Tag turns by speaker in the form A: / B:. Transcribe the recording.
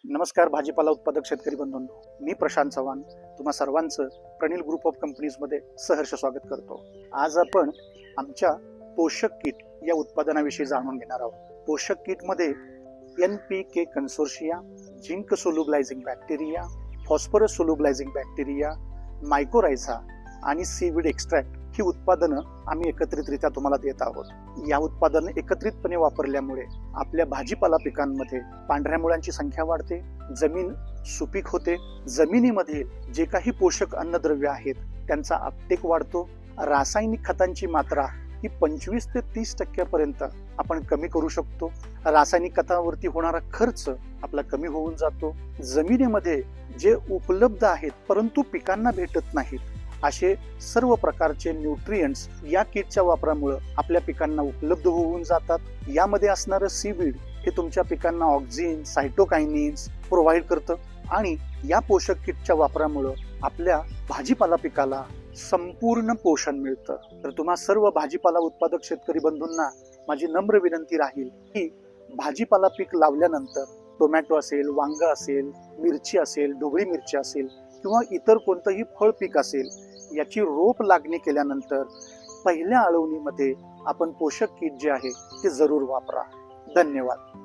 A: नमस्कार भाजीपाला उत्पादक शेतकरी बंधूंनो, मी प्रशांत चव्हाण तुम्हा सर्वांचं प्रणील ग्रुप ऑफ कंपनीजमध्ये सहर्ष स्वागत करतो। आज आपण आमच्या पोषक किट या उत्पादनाविषयी जाणून घेणार आहोत। पोषक किटमध्ये NPK consortia, zinc solubilizing bacteria, phosphorus solubilizing bacteria, mycorrhiza आणि सीवीड एक्स्ट्रॅक्ट ही उत्पादनं आम्ही एकत्रितरित्या तुम्हाला देत आहोत। या उत्पादन एकत्रितपणे वापरल्यामुळे आपल्या भाजीपाला पिकांमध्ये पांढऱ्या मुळांची संख्या वाढते, जमीन सुपीक होते, जमिनीमध्ये जे काही पोषक अन्नद्रव्य आहेत त्यांचा अपटेक वाढतो, रासायनिक खतांची मात्रा ही 25 ते 30% पर्यंत आपण कमी करू शकतो, रासायनिक खतावरती होणारा खर्च आपला कमी होऊन जातो, जमिनीमध्ये जे उपलब्ध आहेत परंतु पिकांना भेटत नाहीत असे सर्व प्रकारचे न्यूट्रिएंट्स या किटच्या वापरामुळे आपल्या पिकांना उपलब्ध होऊन जातात। यामध्ये असणारं सीवीड हे तुमच्या पिकांना ऑक्झिन, सायटोकायनिन्स प्रोव्हाइड करतं आणि या पोषक किटच्या वापरामुळे आपल्या भाजीपाला पिकाला संपूर्ण पोषण मिळतं। तर तुम्हा सर्व भाजीपाला उत्पादक शेतकरी बंधूंना माझी नम्र विनंती राहील की भाजीपाला पीक लावल्यानंतर टोमॅटो असेल, वांग असेल, मिरची असेल, ढोबळी मिरची असेल किंवा इतर कोणतंही फळ पीक असेल, याची रोप लागणी केल्यानंतर पहिल्या आळवणीमध्ये आपण पोषक किट जे आहे ते जरूर वापरा। धन्यवाद।